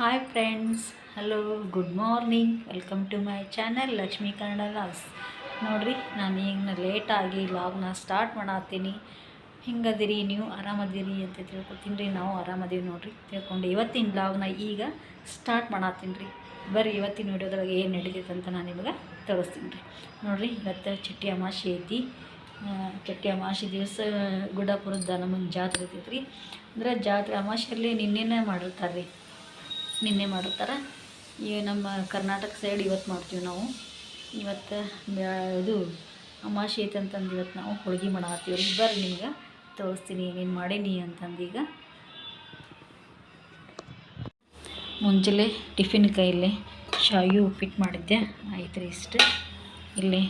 Hi friends, hello, good morning. Welcome to my channel Lakshmi Kannada vlogs. ನೋಡಿರಿ, ನಾನು ಈಗ ಲೇಟಾಗಿ ಲಾಗ್ನ ಸ್ಟಾರ್ಟ್ ಮಾಡತ್ತೀನಿ. ಹಿಂಗದಿರಿ, ನೀವು ಆರಾಮದಿರಿ ಅಂತ ತಿಳ್ಕೊತೀನಿ ರೀ. ನಾವು ಆರಾಮದೀವಿ ನೋಡಿರಿ ತಿಳ್ಕೊಂಡು ಇವತ್ತಿನ ಲಾಗ್ನ ಈಗ ಸ್ಟಾರ್ಟ್ ಮಾಡತ್ತೀನಿ ರೀ. ಬರ್ರಿ ಇವತ್ತಿನ ವಿಡಿಯೋದ್ರಾಗ ಏನು ನಡೀತೈತೆ ಅಂತ ನಾನು ನಿಮಗೆ ತಿಳಿಸ್ತೀನಿ ರೀ. ನೋಡಿರಿ, ಇವತ್ತು ಚಟ್ಟಿ ಅಮಾವಾಸ್ಯೆ ಐತಿ. ಚಟ್ಟಿ ಅಮಾವಾಸ್ಯೆ ದಿವಸ ಗುಡ್ಡಾಪುರದ ನಮಗೆ ಜಾತ್ರೆ ಇರ್ತೈತೆ ರೀ. ಅಂದರೆ ಜಾತ್ರೆ ಅಮಾವಾಸ್ಯಲ್ಲಿ ನಿನ್ನೆನೇ ಮಾಡಿರ್ತಾರೆ ರೀ. ನಿನ್ನೆ ಮಾಡಿರ್ತಾರೆ. ಈ ನಮ್ಮ ಕರ್ನಾಟಕ ಸೈಡ್ ಇವತ್ತು ಮಾಡ್ತೀವಿ ನಾವು. ಇವತ್ತು ಇದು ಅಮಾವಾಸ್ಯೆ ಐತೆ ಅಂತಂದು ಇವತ್ತು ನಾವು ಹೋಳ್ಗೆ ಮಾಡತ್ತೀವಿ ರೀ. ಬರ್ರಿ ನಿಮ್ಗೆ ತೋರಿಸ್ತೀನಿ ಏನೇನು ಮಾಡೀನಿ ಅಂತಂದು. ಈಗ ಮುಂಜಾನೆ ಟಿಫಿನ್ ಕೈಯಲ್ಲಿ ಶಾವಿಗೆ ಉಪ್ಪಿಟ್ಟು ಮಾಡಿದ್ದೆ ಆಯ್ತು ರೀ. ಇಷ್ಟು ಇಲ್ಲಿ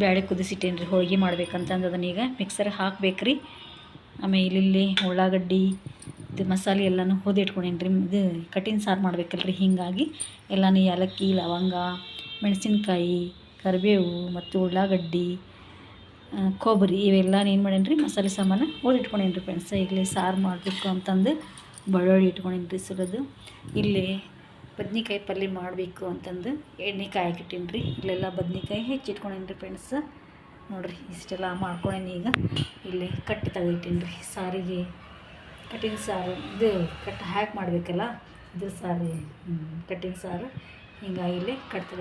ಬ್ಯಾಳೆ ಕುದಿಸಿಟ್ಟೇನಿ ರೀ. ಹೋಳ್ಗೆ ಮಾಡ್ಬೇಕಂತಂದು ಅದನ್ನೀಗ ಮಿಕ್ಸರ್ಗೆ ಹಾಕ್ಬೇಕು ರೀ. ಆಮೇಲೆ ಇಲ್ಲಿ ಉಳ್ಳಾಗಡ್ಡಿ ಇದು ಮಸಾಲೆ ಎಲ್ಲನೂ ಇಟ್ಕೊಂಡೇನಿ ರೀ. ಇದು ಕಟ್ಟಿನ ಸಾರು ಮಾಡ್ಬೇಕಲ್ರಿ, ಹೀಗಾಗಿ ಎಲ್ಲನೂ ಏಲಕ್ಕಿ, ಲವಂಗ, ಮೆಣಸಿನ್ಕಾಯಿ, ಕರಿಬೇವು ಮತ್ತು ಉಳ್ಳಾಗಡ್ಡಿ, ಕೊಬ್ಬರಿ ಇವೆಲ್ಲ ಏನು ಮಾಡೇನಿ ರೀ, ಮಸಾಲೆ ಸಾಮಾನು ಇಟ್ಕೊಂಡೇನಿ ರೀ ಫ್ರೆಂಡ್ಸ್. ಇಲ್ಲಿ ಸಾರು ಮಾಡಬೇಕು ಅಂತಂದು ಬೆಳ್ಳುಳ್ಳಿ ಇಟ್ಕೊಂಡೇನಿ ರೀ ಸುರಿದು. ಇಲ್ಲಿ ಬದ್ನಿಕಾಯಿ ಪಲ್ಯ ಮಾಡಬೇಕು ಅಂತಂದು ಎಣ್ಣೆ ಕಾಯಕ್ಕಿಟ್ಟೀನಿ ರೀ. ಇಲ್ಲೆಲ್ಲ ಬದ್ನಿಕಾಯಿ ಹೆಚ್ಚಿಟ್ಕೊಂಡೇನಿ ರೀ ಫ್ರೆಂಡ್ಸ್. ನೋಡಿರಿ, ಇಷ್ಟೆಲ್ಲ ಮಾಡ್ಕೊಂಡೇನಿ. ಈಗ ಇಲ್ಲಿ ಕಟ್ಟಿ ತೆಗೆದಿಟ್ಟೀನಿ ರೀ ಸಾರಿಗೆ. ಕಟ್ಟಿನ ಸಾರು ಇದು ಕಟ್ಟು ಹಾಕಿ ಮಾಡಬೇಕಲ್ಲ, ಇದು ಸಾರು ಕಟ್ಟಿನ ಸಾರು. ಹಿಂಗಾಗಿ ಇಲ್ಲಿ ಕಟ್ಟು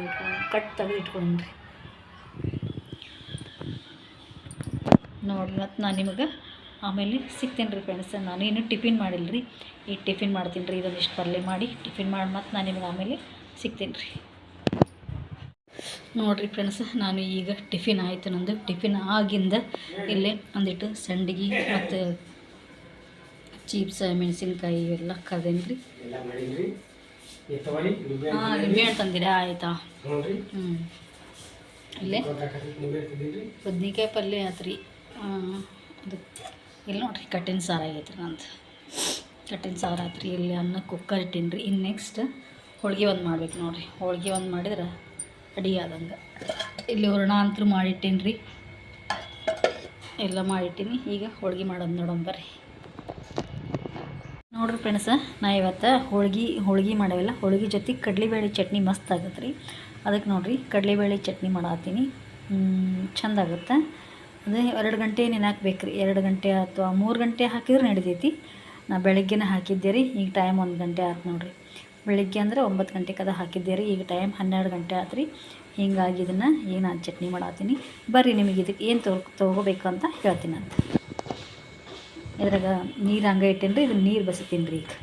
ತೆಗೆದಿಟ್ಕೊಂಡ್ರಿ ನೋಡಿ. ಮತ್ತು ನಾನು ನಿಮಗೆ ಆಮೇಲೆ ಸಿಗ್ತೀನಿ ರೀ ಫ್ರೆಂಡ್ಸ್. ನಾನೇನು ಟಿಫಿನ್ ಮಾಡಿಲ್ಲ ರೀ, ಈಗ ಟಿಫಿನ್ ಮಾಡ್ತೀನಿ ರೀ. ಇದೊಂದಿಷ್ಟು ಪಲ್ಯ ಮಾಡಿ ಟಿಫಿನ್ ಮಾಡಿ ಮತ್ತು ನಾನು ನಿಮಗೆ ಆಮೇಲೆ ಸಿಗ್ತೀನಿ ರೀ. ನೋಡಿರಿ ಫ್ರೆಂಡ್ಸ್, ನಾನು ಈಗ ಟಿಫಿನ್ ಆಯಿತು. ನಂದು ಟಿಫಿನ್ ಆಗಿಂದ ಇಲ್ಲೇ ಒಂದಿಟ್ಟು ಸಂಡಿಗೆ ಮತ್ತು ಚೀಪ್ಸ್, ಮೆಣಸಿನ್ಕಾಯಿ ಇವೆಲ್ಲ ಕರ್ದೇನಿ ರೀ. ನಿಂಬೆ ಹಣ್ಣು ತಂದಿರಾ? ಆಯಿತಾ. ಇಲ್ಲೇ ಬದ್ನಿಕಾಯಿ ಪಲ್ಯ ಆಯ್ತು ರೀ. ಅದು ಇಲ್ಲಿ ನೋಡಿರಿ, ಕಟ್ಟಿನ ಸಾರು ಆಗೈತೆ ರೀ ನಂದು. ಕಟ್ಟಿನ ಸಾರು ಆಯ್ತು ರೀ. ಇಲ್ಲಿ ಅನ್ನ ಕುಕ್ಕರ್ ಇಟ್ಟೀನಿ ರೀ. ಇನ್ನು ನೆಕ್ಸ್ಟ್ ಹೋಳ್ಗೆ ಒಂದು ಮಾಡ್ಬೇಕು ನೋಡಿರಿ. ಹೋಳ್ಗೆ ಒಂದು ಮಾಡಿದ್ರೆ ಅಡಿ ಆದಂಗೆ. ಇಲ್ಲಿ ಹೂರಣ ಅಂತೂ ಮಾಡಿಟ್ಟೀನಿ ರೀ, ಎಲ್ಲ ಮಾಡಿಟ್ಟೀನಿ. ಈಗ ಹೋಳ್ಗೆ ಮಾಡೋದು ನೋಡೋಣ ಬರ್ರಿ. ನೋಡಿರಿ ಫ್ರೆಂಡ್ಸ, ನಾ ಇವತ್ತು ಹೋಳ್ಗೆ ಮಾಡೇವಲ್ಲ, ಹೋಳ್ಗೆ ಜೊತೆ ಕಡಲೆಬೇಳೆ ಚಟ್ನಿ ಮಸ್ತ್ ಆಗುತ್ತೆ ರೀ. ಅದಕ್ಕೆ ನೋಡಿರಿ ಕಡಲೆಬೇಳೆ ಚಟ್ನಿ ಮಾಡತ್ತೀನಿ. ಚೆಂದ ಆಗುತ್ತೆ. ಅದು 2 ಗಂಟೆ ನೆನಾಕ್ಬೇಕು ರೀ. 2 ಗಂಟೆ ಅಥವಾ 3 ಗಂಟೆ ಹಾಕಿದ್ರೆ ನಡಿತೈತಿ. ನಾ ಬೆಳಗ್ಗೆನೇ ಹಾಕಿದ್ದೆ ರೀ. ಈಗ ಟೈಮ್ 1 ಗಂಟೆ ಆಯ್ತು ನೋಡಿರಿ. ಬೆಳಗ್ಗೆ ಅಂದರೆ 9 ಗಂಟೆಗೆ ಅದು ಹಾಕಿದ್ದೆ ರೀ. ಈಗ ಟೈಮ್ 12 ಗಂಟೆ ಆಯ್ತು ರೀ. ಹೀಗಾಗಿ ಇದನ್ನು ಈಗ ನಾನು ಚಟ್ನಿ ಮಾಡತ್ತೀನಿ. ಬರ್ರಿ ನಿಮಗೆ ಇದಕ್ಕೆ ಏನು ತೊಗೋಬೇಕು ಅಂತ ಹೇಳ್ತೀನಿ ಅಂತ. ಇದ್ರಾಗ ನೀರು ಹಂಗೆ ಇಟ್ಟೇನಿ ರೀ. ಇದನ್ನು ನೀರು ಬಸಿತೀನಿ ರೀ. ಈಗ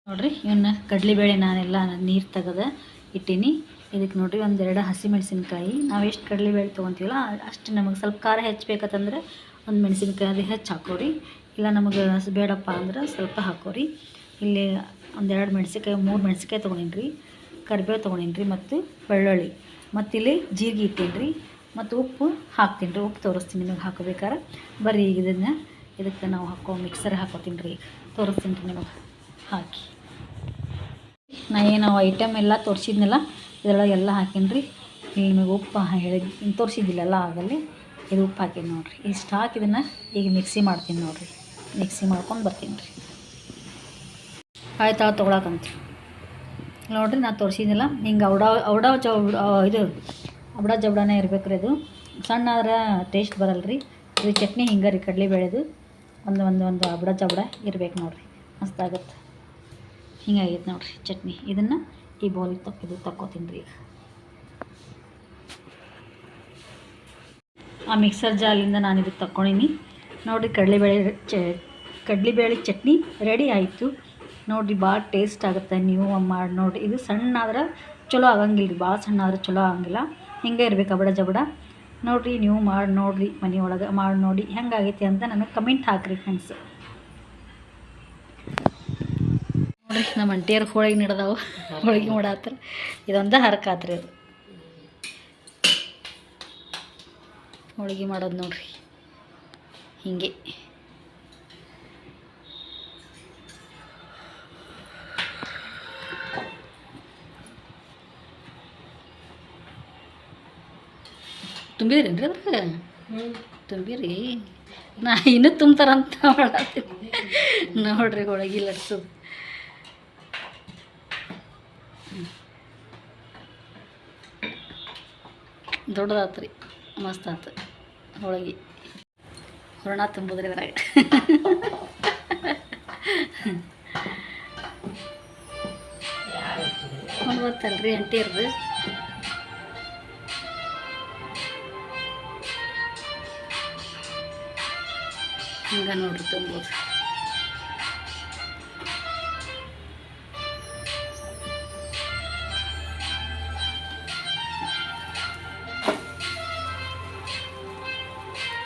ನೋಡಿರಿ, ಇವನ್ನ ಕಡಲೆಬೇಳೆ ನಾನೆಲ್ಲ ನೀರು ತೆಗೆದು ಇಟ್ಟೀನಿ. ಇದಕ್ಕೆ ನೋಡಿರಿ 1-2 ಹಸಿಮೆಣ್ಸಿನ್ಕಾಯಿ. ನಾವು ಎಷ್ಟು ಕಡಲೆಬೇಳೆ ತೊಗೊತೀವಲ್ಲ ಅಷ್ಟು ನಮಗೆ ಸ್ವಲ್ಪ ಖಾರ ಹೆಚ್ಚಬೇಕಂತಂದ್ರೆ 1 ಮೆಣಸಿನ್ಕಾಯಿ ಅದು ಹೆಚ್ಚು ಹಾಕೋರಿ. ಇಲ್ಲ ನಮಗೆ ಬೇಡಪ್ಪ ಅಂದ್ರೆ ಸ್ವಲ್ಪ ಹಾಕೋರಿ. ಇಲ್ಲಿ 1-2 ಮೆಣಸಿನ್ಕಾಯಿ 3 ಮೆಣಸಿನ್ಕಾಯಿ ತೊಗೊಂಡೀನಿ ರೀ. ಕರಿಬೇವು ತೊಗೊಂಡೀನಿ ರೀ ಮತ್ತು ಬೆಳ್ಳುಳ್ಳಿ ಮತ್ತು ಇಲ್ಲಿ ಜೀರಿಗೆ ಇಟ್ಟೀನಿ ರೀ. ಮತ್ತು ಉಪ್ಪು ಹಾಕ್ತೀನಿ ರೀ. ಉಪ್ಪು ತೋರಿಸ್ತೀನಿ ನಿಮಗೆ ಹಾಕೋಬೇಕಾರೆ. ಬರ್ರಿ ಈಗ ಇದಕ್ಕೆ ನಾವು ಮಿಕ್ಸರ್ ಹಾಕೋತೀನಿ ರೀ. ಈಗ ತೋರಿಸ್ತೀನಿ ರೀ ನಿಮಗೆ ಹಾಕಿ. ನಾ ಏನು ಐಟಮ್ ಎಲ್ಲ ತೋರಿಸಿದ್ನಲ್ಲ ಇದರೊಳಗೆ ಎಲ್ಲ ಹಾಕೀನಿ ರೀ. ಇಲ್ಲಿ ನಿಮಗೆ ಉಪ್ಪು ಹೇಳಿದ್ ತೋರಿಸಿದ್ದಿಲ್ಲಲ್ಲ ಆಗಲ್ಲಿ ಇದು ಉಪ್ಪು ಹಾಕೀನಿ ನೋಡಿರಿ. ಇಷ್ಟು ಹಾಕಿ ಇದನ್ನು ಈಗ ಮಿಕ್ಸಿ ಮಾಡ್ತೀನಿ ನೋಡಿರಿ. ಮಿಕ್ಸಿ ಮಾಡ್ಕೊಂಡು ಬರ್ತೀನಿ ರೀ. ಆಯ್ತು ತೊಗೊಳಕಂತ ನೋಡಿರಿ. ನಾನು ತೋರಿಸಿದ್ನಲ್ಲ ಹಿಂಗೆ ಇದು ಅವಡ ಜವಡನೇ ಇರ್ಬೇಕು ರೀ. ಅದು ಸಣ್ಣ ಆದ್ರೆ ಟೇಸ್ಟ್ ಬರಲ್ಲ ರೀ. ಇದು ಚಟ್ನಿ ಹಿಂಗೆ ರೀ, ಕಡಲೆಬೇಳೆದು ಒಂದು ಅವಡ ಜವಡ ಇರ್ಬೇಕು ನೋಡಿರಿ. ಮಸ್ತಾಗತ್ತೆ. ಹಿಂಗಾಗೈತೆ ನೋಡಿರಿ ಚಟ್ನಿ. ಇದನ್ನು ಈ ಬೌಲಿಗೆ ತಕ್ಕೋತೀನಿ ರೀ. ಈಗ ಆ ಮಿಕ್ಸರ್ ಜಾಲಿಂದ ನಾನು ಇದಕ್ಕೆ ತಕ್ಕೊಂಡೀನಿ ನೋಡಿರಿ. ಕಡಲೆಬೇಳೆ ಚಟ್ನಿ ರೆಡಿ ಆಯಿತು ನೋಡಿರಿ. ಭಾಳ ಟೇಸ್ಟ್ ಆಗುತ್ತೆ. ನೀವು ಮಾಡಿ ನೋಡಿರಿ. ಇದು ಸಣ್ಣ ಆದ್ರೆ ಚಲೋ ಆಗಂಗಿಲ್ಲ ರೀ. ಭಾಳ ಸಣ್ಣ ಆದ್ರೆ ಚಲೋ ಆಗಂಗಿಲ್ಲ. ಹಿಂಗೆ ಇರ್ಬೇಕು ಅವಡ ಜಬಡ ನೋಡಿರಿ. ನೀವು ಮಾಡಿ ನೋಡಿರಿ, ಮನೆಯೊಳಗೆ ಮಾಡಿ ನೋಡಿ ಹೆಂಗಾಗೈತಿ ಅಂತ ನನಗೆ ಕಮೆಂಟ್ ಹಾಕಿರಿ ಫ್ರೆಂಡ್ಸ್. ನೋಡಿರಿ, ನಮ್ಮ ಅಂಟಿಯರು ಹೋಳಿಗೆ ನಡೆದಾವು. ಹೋಳಿಗೆ ಮಾಡಾತ್ರ ಇದೊಂದು ಹರಕಾತ್ರಿ. ಅದು ಹೋಳಿಗೆ ಮಾಡೋದು ನೋಡಿರಿ ಹೀಗೆ. ತುಂಬಿದ್ರೇನು ರೀ ಅದ್ರಾಗ? ತುಂಬಿರಿ. ನಾ ಇನ್ನೂ ತುಂಬ್ತಾರಂತ ಮಾಡತ್ತೀನಿ ನೋಡಿರಿ. ಹೋಳಿಗೆ ಲಟ್ಸೋದು ದೊಡ್ಡದಾತು ರೀ, ಮಸ್ತ್ ಆತು ಹೋಳಿಗೆ. ಹೂರಣ ತುಂಬೋದ್ರಿ ಅದ್ರಾಗ. ಒಂದು ಗೊತ್ತಲ್ರಿ ಅಂಟಿರ್ದು. ಹಂಗೆ ನೋಡ್ರಿ ತುಂಬೋದು.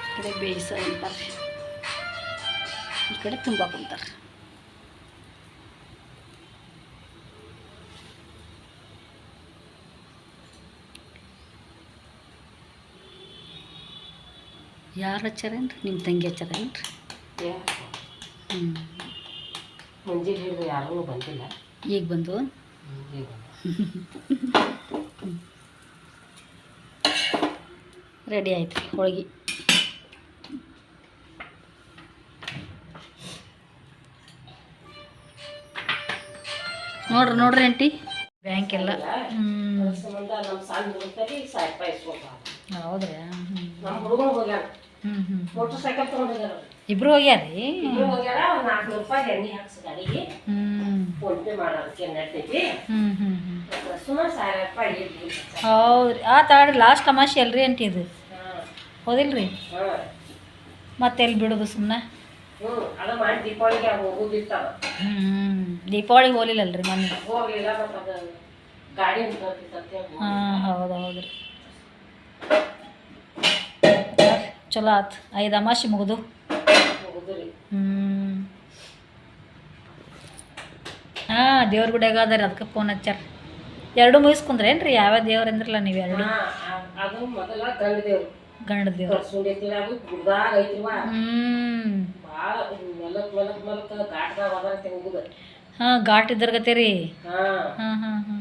ಈ ಕಡೆ ಬೇಯಿಸ ಅಂತಾರೆ, ಈ ಕಡೆ ತುಂಬ ಕುಂತಾರೆ. ಯಾರು ಹಚ್ಚಾರೇನ್ರಿ? ನಿಮ್ಮ ತಂಗಿ ಹಚ್ಚಾರೇನ್ರಿ? ಮುಂಜಾನೆ ಹೇಳಿದ್ರೆ ಯಾರೂ ಬಂದಿಲ್ಲ, ಈಗ ಬಂದು ರೆಡಿ ಆಯ್ತು ರೀ ಹೋಳಿಗೆ. ನೋಡ್ರಿ ಆಂಟಿ ಬ್ಯಾಂಕ್ ಎಲ್ಲ. ಹೌದ್ರಿ. ಇಬ್ರು ಹೋಗ್ಯಾರಿ. ಹೌದ್ರಿ. ಆತಾಡ್ರಿ ಲಾಸ್ಟ್ ತಮಾಷೆ ಅಲ್ರಿ ಆಂಟಿ ಇದು, ಹೌದಿಲ್ರಿ? ಮತ್ತೆ ಎಲ್ಲಿ ಬಿಡೋದು ಸುಮ್ಮನೆ. ದೀಪಾವಳಿಗೆ ಹೋಗ್ಲಿಲ್ಲಲ್ರಿ ಮೊನ್ನೆ? ಹಾಂ ಹೌದು ಹೌದ್ರಿ. ಚಲೋ ಆತು, 5 ಅಮಾಸೆ ಮುಗಿದು. ಹಾಂ ದೇವ್ರ ಗುಡಿಯಾಗ ಅದಾರ, ಅದಕ್ಕೆ ಫೋನ್ ಹಚ್ಚಾರ. 2 ಮುಗಿಸ್ಕೊಂಡ್ರೇನ್ರಿ? ಯಾವ್ಯಾವ ದೇವ್ರು ಅಂದ್ರಲ್ಲ ನೀವು? 2 ಗಂಡ ದೇವ್ರು. ಹಾಂ ಘಾಟ್ ಇದ್ದರ್ಗತ್ತೆ ರೀ. ಹಾಂ ಹಾಂ ಹಾಂ ಹಾಂ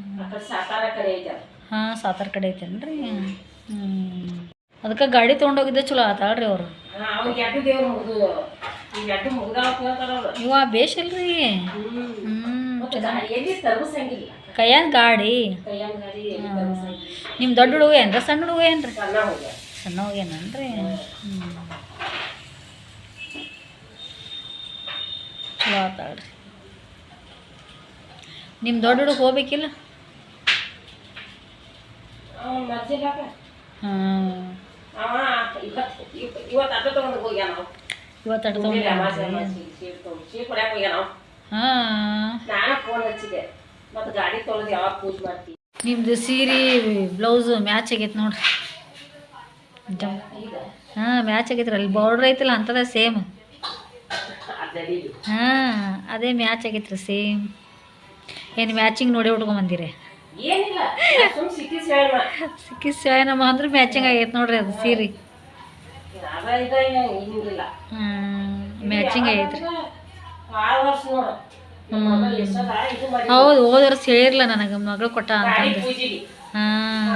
ಸಾತಾರ ಕಡೆ ಐತೇನ್ರಿ? ಅದಕ್ಕೆ ಗಾಡಿ ತೊಗೊಂಡೋಗಿದ್ದೆ ಚಲೋ ಆತಾಳ್ರಿ ಅವರು. ಇವ ಬೇಷಲ್ರಿ. ಕೈಯಾನ ಗಾಡಿ. ನಿಮ್ಮ ದೊಡ್ಡ ಹುಡುಗ ಏನ್ರಿ ಸಣ್ಣ ಹುಡುಗ ಏನ್ರಿ? ಸಣ್ಣ ಹೋಗ್ಯಾನನ್ರಿ. ಚಲೋ ಆತಾಳ್ರಿ. ನಿಮ್ಮ ದೊಡ್ಡ ಹುಡುಗ ಹೋಗ್ಬೇಕಿಲ್ಲ? ಹಾಂ ಇವತ್ತು ಆಟೋ ತೊಗೊಂಡು ನಿಮ್ದು ಸೀರೆ ಬ್ಲೌಸು ಮ್ಯಾಚ್ ಆಗೈತೆ ನೋಡ್ರಿ. ಹಾಂ ಮ್ಯಾಚ್ ಆಗೈತ್ರಿ. ಅಲ್ಲಿ ಬಾರ್ಡ್ರ್ ಐತಲ್ಲ ಅಂತದ ಸೇಮ್. ಹಾಂ ಅದೇ ಮ್ಯಾಚ್ ಆಗೈತ್ರಿ ಸೇಮ್. ಏನು ಮ್ಯಾಚಿಂಗ್ ನೋಡಿ ಉಟ್ಕೊಂಬಂದಿರಿ? ಸಿಕ್ಕಿ ಸೇನಮ್ಮ ಅಂದ್ರೆ ಮ್ಯಾಚಿಂಗ್ ಆಗೈತೆ ನೋಡ್ರಿ ಅದು ಸೀರೆ. ಮ್ಯಾಚಿಂಗ್ ಆಗೈತ್ರಿ. ಹೌದು ಹೋದ ವರ್ಷ ಹೇಳಿರ್ಲ ನನಗೆ ಮಗಳು ಕೊಟ್ಟ ಅಂತಂದು. ಹಾಂ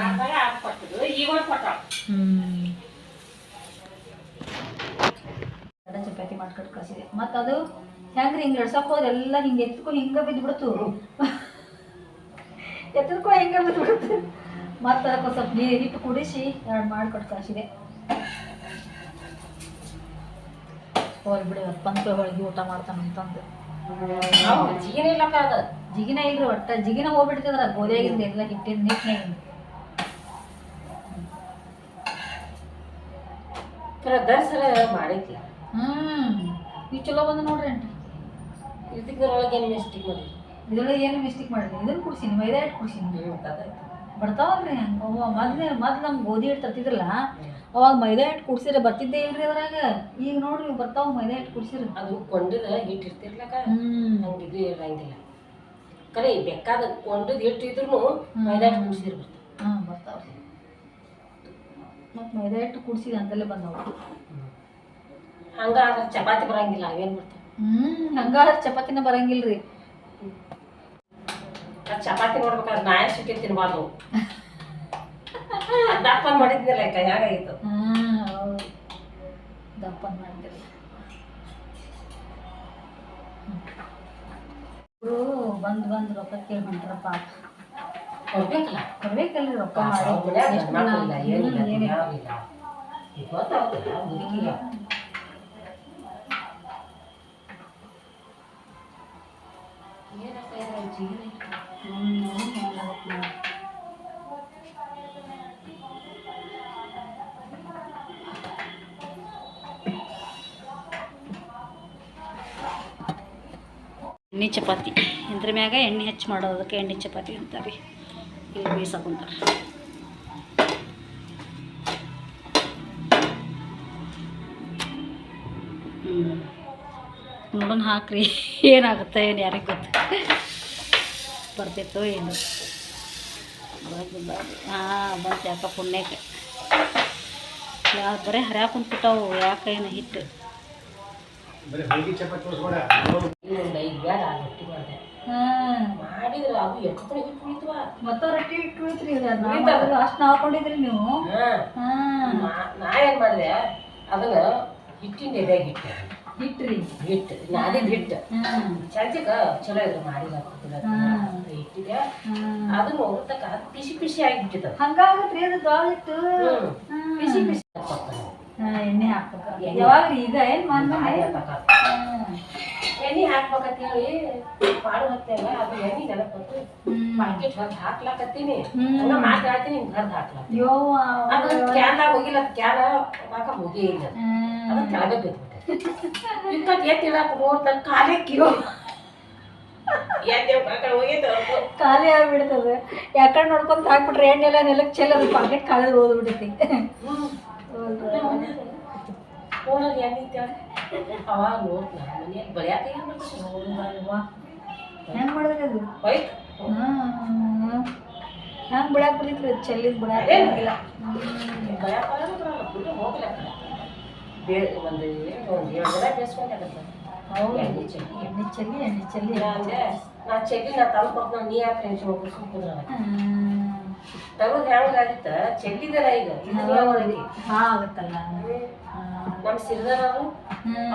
ಚಪಾತಿ ಮಾಡ್ಕೊಂಡು ಕಳಿಸಿದೆ. ಮತ್ತು ಅದು ಹೆಂಗ್ರಿ ಹಿಂಗೆ ನಡ್ಸಕ್ಕೆ ಹೋದ್ರೆ ಎಲ್ಲ ಹಿಂಗೆ ಎತ್ಕೊ ಹಿಂಗೆ ಬಿದ್ದುಬಿಡ್ತು. ಎತ್ತದ್ಕೊ ಹಿಂಗೆ ಬಿದ್ದುಬಿಡ್ತು. ಮತ್ತು ಅದಕ್ಕೆ ಸ್ವಲ್ಪ ನೀರು ಹಿಟ್ಟು ಕುಡಿಸಿ 2 ಮಾಡಿಕೊಟ್ಟು ಕಳಿಸಿದೆ. ಹೋಗಿ ಬಿಡಿ ಇವತ್ತು ಪಂಚ ಹೋಳಿಗೆ ಊಟ ಮಾಡ್ತಾನಂತಂದು. ಜಿಗಿನ ಇಲ್ಲಕ್ಕ, ಅದು ಜಿಗಿನ ಇಲ್ರಿ ಒಟ್ಟ. ಜಿಗಿನ ಹೋಗ್ಬಿಡ್ತಿದ್ರ ಗೋಧಿಯಾಗಿಂದ ಎಲ್ಲ ಹಿಟ್ಟಿನ ನೀಟ್ನಾಗಿಂದ. ಮಾಡೈತಿ. ಈಗ ಚಲೋ ಬಂದು ನೋಡ್ರಿ ಆಂಟಿ. ಇದರೊಳಗೆ ಏನು ಮಿಸ್ಟೇಕ್ ಮಾಡಿರಿ? ಇದ್ರೊಳಗೆ ಏನು ಮಿಸ್ಟೇಕ್ ಮಾಡಿರಿ? ಇದನ್ನು ಕುಡ್ಸೀನಿ, ಮೈದಾ ಹಿಟ್ಟು ಕುಡ್ಸೀನಿ. ಬರ್ತಾವಲ್ರಿ ಹಂಗೆ. ಮೊದ್ಲು ನಮ್ಗೆ ಗೋಧಿ ಹಿಟ್ಟು ತರ್ತಿದ್ರಲ್ಲ, ಅವಾಗ ಮೈದಾ ಹಿಟ್ಟು ಕುಡ್ಸಿದ್ರೆ ಬರ್ತಿದ್ದೇ ಇಲ್ರಿ ಅದ್ರಾಗ. ಈಗ ನೋಡ್ರಿ ಬರ್ತಾವ ಮೈದಾ ಹಿಟ್ಟು ಕುಡ್ಸಿರಿ. ಅದು ಕೊಂಡಿದ ಹಿಟ್ಟು ಇರ್ತಿರ್ಲಕ್ಕ, ಹಂಗೆ ಇದು ಇರಂಗಿಲ್ಲ. ಕರೆ ಬೇಕಾದ ಕೊಂಡಿದ ಹಿಟ್ಟು ಇದ್ರು ಮೈದಾ ಹಿಟ್ಟು ಕುಡ್ಸಿದ್ರೆ ಬರ್ತಾವ. ಹಾಂ ಬರ್ತಾವ್ರಿ. ಮತ್ತು ಮೈದಾ ಹಿಟ್ಟು ಕುಡ್ಸಿದ ಅಂತಲೇ ಬಂದವು. ಹಂಗಾದ್ರೆ ಚಪಾತಿ ಬರಂಗಿಲ್ಲ, ಅವೇನು ಬರ್ತಾವೆ? ಹಂಗಾದ್ರೆ ಚಪಾತಿನ ಬರಂಗಿಲ್ರಿ. ಚಪಾತಿ ನೋಡ್ಬೇಕಾದ್ರೆ ನಾಯ ಸುಟ್ಟಿ ತಿನ್ಬಾರ್ದು. ದಪ್ಪ ಮಾಡಿದ್ನಲ್ಲ ಕೈಯಾಗಾಗಿತ್ತು. ಹೌದು ದಪ್ಪ ಮಾಡಿದ್ರಿ. ಬಂದು ರೊಕ್ಕ ಕೇಳಿ ಹೊಂಟ್ರಪ್ಪ. ಕೊಡ್ಬೇಕಲ್ಲ ಕೊಡ್ಬೇಕಲ್ರಿ ರೊಕ್ಕ ಅವ್ರ ಮಾಡಿ ಮನ್ಯಾಗ ಎಷ್ಟು ಮಕ್ಕಳಿಲ್ಲ ಏನಿಲ್ಲ ಏನಿಲ್ಲ. ಯಾವಿಲ್ಲ ಈಗ ಗೊತ್ತಾಗ್ತದ ಮುದುಕಿಗೆ ಏನಪ್ಪ ಏನೋ ಜೀವನ ಎಣ್ಣೆ ಚಪಾತಿ ಇದ್ರ ಮ್ಯಾಗ ಎಣ್ಣೆ ಹೆಚ್ಚು ಮಾಡೋದಕ್ಕೆ ಎಣ್ಣೆ ಚಪಾತಿ ಅಂತಾರೆ ಇಲ್ಲಿ ಬೇಯಿಸಕೊಂತಾರೆ. ನೋಡೋಣ ಹಾಕ್ರಿ ಏನಾಗುತ್ತೆ ಏನು ಯಾರಿಗೆ ಗೊತ್ತು ಬರ್ತಿತ್ತೋ ಏನು. ಹಾಂ ಬಂತು ಯಾಕೆ ಪುಣ್ಯಕ್ಕೆ ಬರೀ ಹರ್ಯಾಕ ಕುಂತ್ಬಿಟ್ಟವು ಯಾಕೆ ಏನು ಹಿಟ್ಟು ಇನ್ನೊಂದು 5 ಬೇಡ ರೊಟ್ಟಿ ಮಾಡಿದೆ ಮಾಡಿದ್ರೆ ಅದು ಎಷ್ಟು ಕಡೆ ಹಿಟ್ಟು ಉಳಿತವ ಮತ್ತೆ ರೊಟ್ಟಿ ಇಟ್ಟು ಉಳಿತ್ರಿ ಅಷ್ಟು ಹಾಕೊಂಡಿದ್ರಿ ನೀವು. ನಾ ಏನು ಮಾಡಿದೆ ಅದನ್ನ ಹಿಟ್ಟಿನ ಎದೆಗೆ ಹಿಟ್ರಿ ಹಿಟ್ಟು ನಾದಿದ ಹಿಟ್ಟು ಚಂಚಕ ಚಲೋ ಇದ್ರು ಮಾಡಿಲ್ಲ ಇಟ್ಟಿದೆ ಅದನ್ನ ಹೋಗ್ತಕ್ಕ ಪಿಸಿ ಪಿಸಿ ಆಗಿಬಿಟ್ಟಿದ ಹಂಗಾಗತ್ರಿ ಅದು ಜೋಳ ಹಿಟ್ಟು ಪಿಸಿ ಪಿಸಿ ಎಣ್ಣೆ ಹಾಕ್ಬೇಕು ಯಾವಾಗ ಈಗ ಏನು ಎಣ್ಣೆ ಹಾಕ್ಬೇಕಂತ ಹೇಳಿ ಮಾಡು ಹೊತ್ತಲ್ಲ ಅದು ಎಣ್ಣೆ ನೆನಪತ್ತು ಪಾಕೆಟ್ ಹೊರಗೆ ಹಾಕ್ಲಾಕತ್ತೀನಿ ಹಂಗ ಮಾತಾಡ್ತೀನಿ ಹಿಂಗೆ ಹೊರಗೆ ಹಾಕ್ಲಾಕ ಅದು ಕ್ಯಾನ್ದಾಗ ಹೋಗಿಲ್ಲ ಕ್ಯಾನ ಹಾಕ ಹೋಗೇ ಇಲ್ಲ ಅದು ಕೆಳಗೆ ಬಿದ್ಬಿಟ್ಟೆ ಇಕ್ಕಟ್ಟು ಎತ್ತಿಡಾಕ ನೋಡ್ದ ಕಾಲೇ ಕಿಲೋ ಖಾಲಿ ಆಗ್ಬಿಡ್ತದೆ ಯಾಕಂದ್ರೆ ನೋಡ್ಕೊಂತ ಹಾಕ್ಬಿಟ್ರೆ ಎಣ್ಣೆ ಎಲ್ಲ ನೆಲಕ್ಕೆ ಚೆಲ್ಲೋದು ಪಾಕೆಟ್ ಖಾಲಿ ಓದ್ಬಿಟ್ಟೈತಿ. ಫೋನಲ್ಲಿ ಎಣ್ಣೆ ಅವಾಗ ನೋಡ್ತ ಮನೆಯಾಗ ಬಳಿಯಾಕ ಹೆಂಗೆ ಮಾಡಿದ್ರಿ ಅದು ಹೋಯ್ತು ಹೆಂಗೆ ಬಿಡಾಕ್ ಬರ್ತೈತ್ರಿ ಚೆಲ್ಲಿದ್ ಬಿಡಾಕಿಲ್ಲ ಬಳಿಯಾಕ ಹೋಗ್ಲ ಒಂದು 7 ದಿನ ಬೇಯಿಸ್ಬೇಕಾಗತ್ತೆ. ಹೌದು ಎಣ್ಣೆ ಚೆಲ್ಲಿ ಎಣ್ಣೆ ಚೆಲ್ಲಿ ಅಂದ್ರೆ ನಾ ಚೆಲ್ಲಿ ನಾ ತಂದು ಕೊಡ್ತೀನಿ ನೀ ಯಾಕೆ ಟೆನ್ಷನ್ ಹೋಗಿ ಸುಮ್ಮನೆ ತರೋದು ಹೆಂಗಾಗಿತ್ತ ಚೆಲ್ಲಿದಾರ ಈಗ ಆಗುತ್ತಲ್ಲ ನಮ್ಮ ಸಿರಿದಾರರು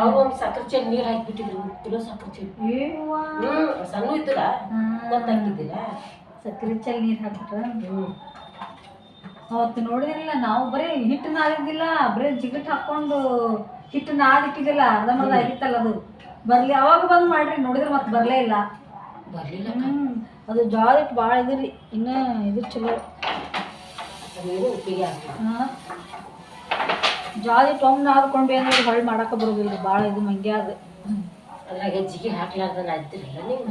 ಅವ್ರು ಒಂದು ಸಕ್ಕರೆ ಚೆಲ್ಲಿ ನೀರು ಹಾಕಿಬಿಟ್ಟಿದ್ರು ಕಿಲೋ ಸಕ್ಕರೆ ಚೆಲ್ಲಿ ಸಣ್ಣ ಇದ್ದಿಲ್ಲ ಗೊತ್ತಾಗಿದ್ದಿಲ್ಲ ಸಕ್ಕರೆ ಚೆಲ್ಲಿ ನೀರು ಹಾಕ್ಬಿಟ್ರ ಅವತ್ತು ನೋಡಿದಿಲ್ಲ ನಾವು ಬರೀ ಹಿಟ್ಟು ನಾದಿದ್ದಿಲ್ಲ ಬರೀ ಜಿಗಟ್ ಹಾಕೊಂಡು ಹಿಟ್ಟು ನಾದಿಟ್ಟಿದ್ದಿಲ್ಲ ಅರ್ಧಂಬರ್ಧ ಆಗಿತ್ತಲ್ಲ ಅದು ಬರ್ಲಿ ಅವಾಗ ಬಂದು ಮಾಡ್ರಿ ನೋಡಿದ್ರೆ ಮತ್ತೆ ಬರಲೇ ಇಲ್ಲ ಬರಲಿಲ್ಲ ಅದು ಜೋಳ ಹಿಟ್ಟು ಭಾಳ ಇದ್ರಿ ಇನ್ನೂ ಇದು ಚಲೋ ಉಪ್ಪಿಗೆ ಹಾಕಿ ಜೋಳ ಹಿಟ್ಟು ಒಮ್ಮೆ ನಾದ್ಕೊಂಡು ಏನಾದ್ರು ಹೊಳ್ಳಿ ಮಾಡಕ್ಕೆ ಬರೋದಿಲ್ಲ ಭಾಳ ಇದು ಮಂಗ್ಯ ಅದು ಅದ್ರಾಗ ಜಿಗಿ ಹಾಕ್ಲಾರ್ದ ನಾದಿದ್ರಲ್ಲ ನೀವು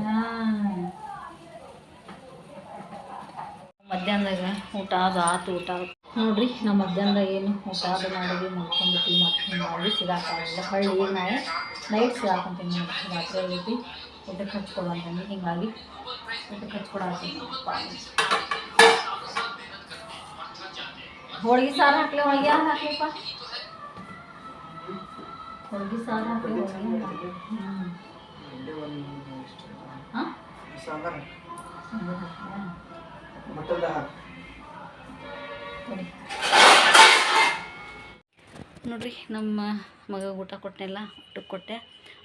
ಮಧ್ಯಾಹ್ನದಾಗ ಊಟ ಅದು ಆತು ಊಟ ನೋಡ್ರಿ ನಾವು ಮಧ್ಯಾಹ್ನದಾಗ ಏನು ಊಟ ಅದು ಮಾಡಿದ್ವಿ ಮಾಡ್ಕೊಂಡ್ಬಿಟ್ಟು ಮತ್ತೆ ಮಾಡಿ ಸಿಗಾಕಾಗಲ್ಲ ಹಳ್ಳಿ ನಾವು ನೈಟ್ ಸಿಗಾಕೊಂತೀನಿ ರಾತ್ರಿ ಆಗೈತಿ ಊಟಕ್ಕೆ ಹಚ್ಕೊಡಂತೀನಿ ಹಿಂಗಾಗಿ ಊಟಕ್ಕೆ ಹಚ್ಕೊಡತ್ತೀನಿ ಹೋಳಿಗೆ ಸಾರು ಹಾಕ್ಲಿ ಹೋಳಿಗೆ ಯಾರು ಹಾಕ್ಲಿಪ್ಪ ಹೋಳಿಗೆ ಸಾರು ಹಾಕ್ಲಿ ಹಾಂ ನೋಡ್ರಿ ನಮ್ಮ ಮಗ ಊಟ ಕೊಟ್ಟನೆಲ್ಲ ಊಟಕ್ಕೆ ಕೊಟ್ಟೆ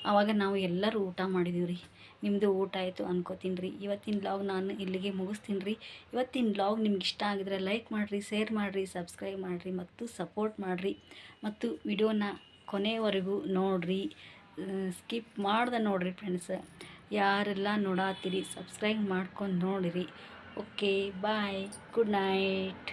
ಆವಾಗ ನಾವು ಎಲ್ಲರೂ ಊಟ ಮಾಡಿದೀವಿ ರೀ. ನಿಮ್ಮದು ಊಟ ಆಯಿತು ಅನ್ಕೋತೀನಿ ರೀ. ಇವತ್ತಿನ ಬ್ಲಾಗ್ ನಾನು ಇಲ್ಲಿಗೆ ಮುಗಿಸ್ತೀನಿ ರೀ. ಇವತ್ತಿನ ಬ್ಲಾಗ್ ನಿಮ್ಗೆ ಇಷ್ಟ ಆಗಿದ್ರೆ ಲೈಕ್ ಮಾಡಿರಿ, ಶೇರ್ ಮಾಡಿರಿ, ಸಬ್ಸ್ಕ್ರೈಬ್ ಮಾಡಿರಿ ಮತ್ತು ಸಪೋರ್ಟ್ ಮಾಡಿರಿ ಮತ್ತು ವಿಡಿಯೋನ ಕೊನೆವರೆಗೂ ನೋಡಿರಿ, ಸ್ಕಿಪ್ ಮಾಡ್ದೆ ನೋಡಿರಿ ಫ್ರೆಂಡ್ಸ್. ಯಾರೆಲ್ಲ ನೋಡಾತ್ತೀರಿ ಸಬ್ಸ್ಕ್ರೈಬ್ ಮಾಡ್ಕೊಂಡು ನೋಡಿರಿ. Okay bye, good night.